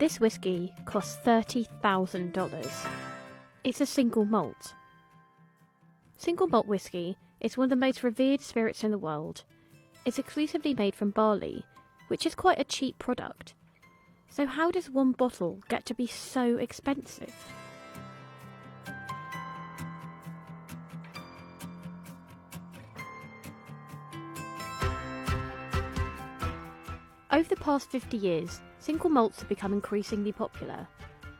This whisky costs $30,000. It's a single malt. Single malt whisky is one of the most revered spirits in the world. It's exclusively made from barley, which is quite a cheap product. So how does one bottle get to be so expensive? Over the past 50 years, single malts have become increasingly popular.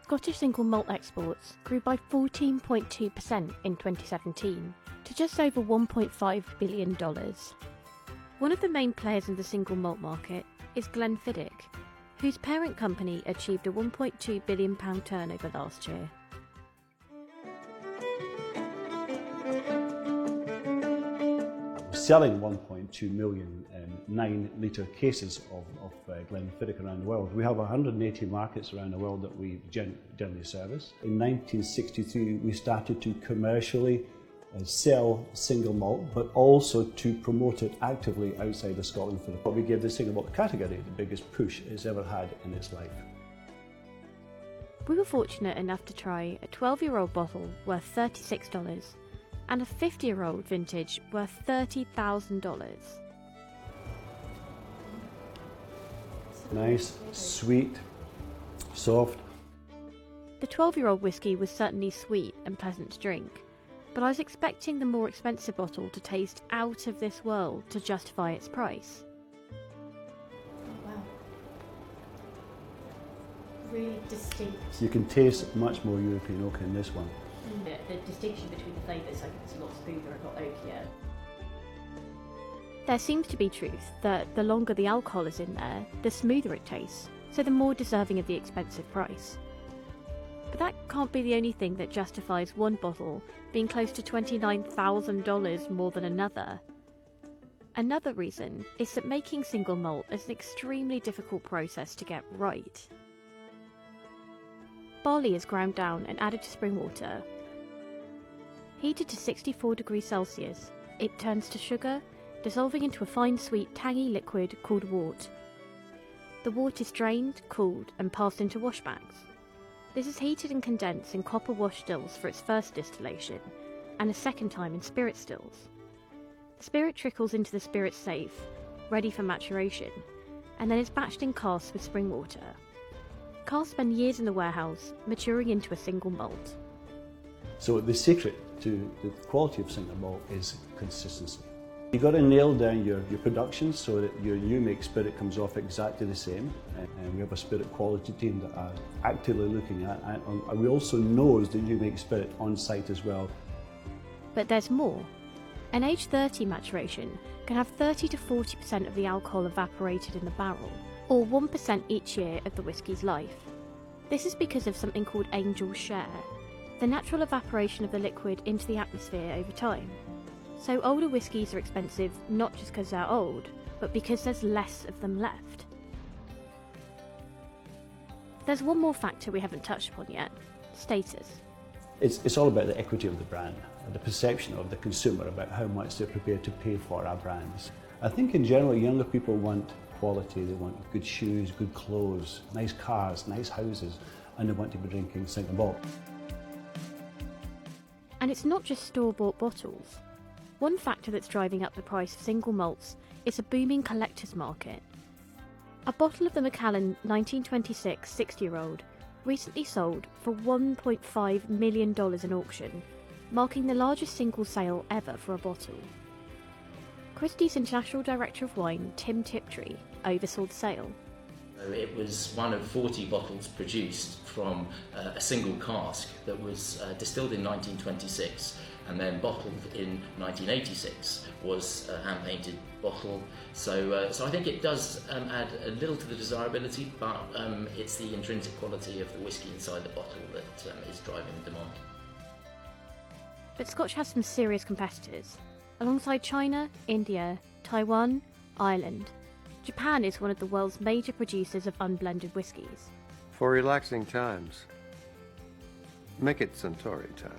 Scottish single malt exports grew by 14.2% in 2017 to just over $1.5 billion. One of the main players in the single malt market is Glenfiddich, whose parent company achieved a £1.2 billion turnover last year. Selling 1.2 million 9-litre cases of Glenfiddich around the world. We have 180 markets around the world that we generally service. In 1963 we started to commercially sell single malt, but also to promote it actively outside of Scotland. We gave the single malt category the biggest push it's ever had in its life. We were fortunate enough to try a 12-year-old bottle worth $36 and a 50-year-old vintage worth $30,000. Nice, sweet, soft. The 12-year-old whisky was certainly sweet and pleasant to drink, but I was expecting the more expensive bottle to taste out of this world to justify its price. Oh, wow. Really distinct. You can taste much more European oak in this one. The distinction between the flavours, like it's a lot smoother and a lot oakier. There seems to be truth that the longer the alcohol is in there, the smoother it tastes, so the more deserving of the expensive price. But that can't be the only thing that justifies one bottle being close to $29,000 more than another. Another reason is that making single malt is an extremely difficult process to get right. Barley is ground down and added to spring water. Heated to 64 degrees Celsius, it turns to sugar, dissolving into a fine sweet tangy liquid called wort. The wort is drained, cooled and passed into washbacks. This is heated and condensed in copper wash stills for its first distillation, and a second time in spirit stills. The spirit trickles into the spirit safe, ready for maturation, and then is batched in casks with spring water. Casks spend years in the warehouse, maturing into a single malt. So the secret to the quality of single malt is consistency. You've got to nail down your production so that your new make spirit comes off exactly the same. And we have a spirit quality team that are actively looking at it. And we also know the new make spirit on site as well. But there's more. An age 30 maturation can have 30 to 40% of the alcohol evaporated in the barrel, or 1% each year of the whisky's life. This is because of something called angel share, the natural evaporation of the liquid into the atmosphere over time. So older whiskies are expensive not just because they're old, but because there's less of them left. There's one more factor we haven't touched upon yet: status. It's all about the equity of the brand, and the perception of the consumer about how much they're prepared to pay for our brands. I think in general younger people want quality, they want good shoes, good clothes, nice cars, nice houses, and they want to be drinking single malt. And it's not just store-bought bottles. One factor that's driving up the price of single malts is a booming collector's market. A bottle of the Macallan 1926 60-year-old recently sold for $1.5 million in auction, marking the largest single sale ever for a bottle. Christie's International Director of Wine, Tim Tiptree, oversaw the sale. It was one of 40 bottles produced from a single cask that was distilled in 1926 and then bottled in 1986, was a hand-painted bottle. So I think it does add a little to the desirability, but it's the intrinsic quality of the whisky inside the bottle that is driving the demand. But Scotch has some serious competitors. Alongside China, India, Taiwan, Ireland, Japan is one of the world's major producers of unblended whiskies. For relaxing times, make it Suntory time.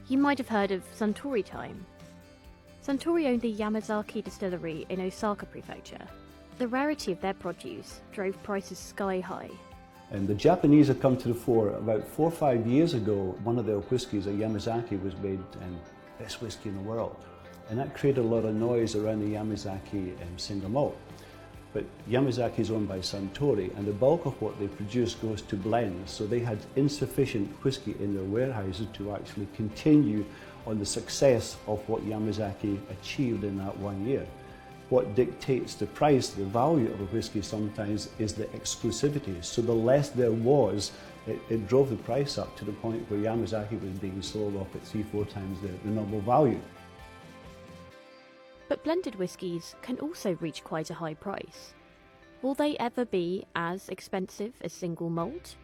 You might have heard of Suntory time. Suntory owned the Yamazaki distillery in Osaka Prefecture. The rarity of their produce drove prices sky high. And the Japanese have come to the fore. About 4 or 5 years ago, one of their whiskies, a Yamazaki, was made best whiskey in the world. And that created a lot of noise around the Yamazaki single malt. But Yamazaki is owned by Suntory, and the bulk of what they produce goes to blends. So they had insufficient whiskey in their warehouses to actually continue on the success of what Yamazaki achieved in that 1 year. What dictates the price, the value of a whiskey sometimes, is the exclusivity. So the less there was, it drove the price up to the point where Yamazaki was being sold off at 3-4 times the normal value. But blended whiskies can also reach quite a high price. Will they ever be as expensive as single malt?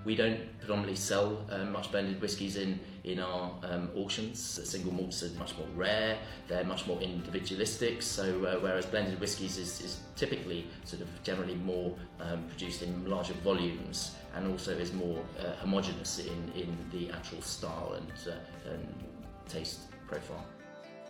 We don't predominantly sell much blended whiskies in our auctions. Single malts are much more rare, they're much more individualistic, so whereas blended whiskies is typically sort of generally more produced in larger volumes and also is more homogeneous in the actual style and taste profile.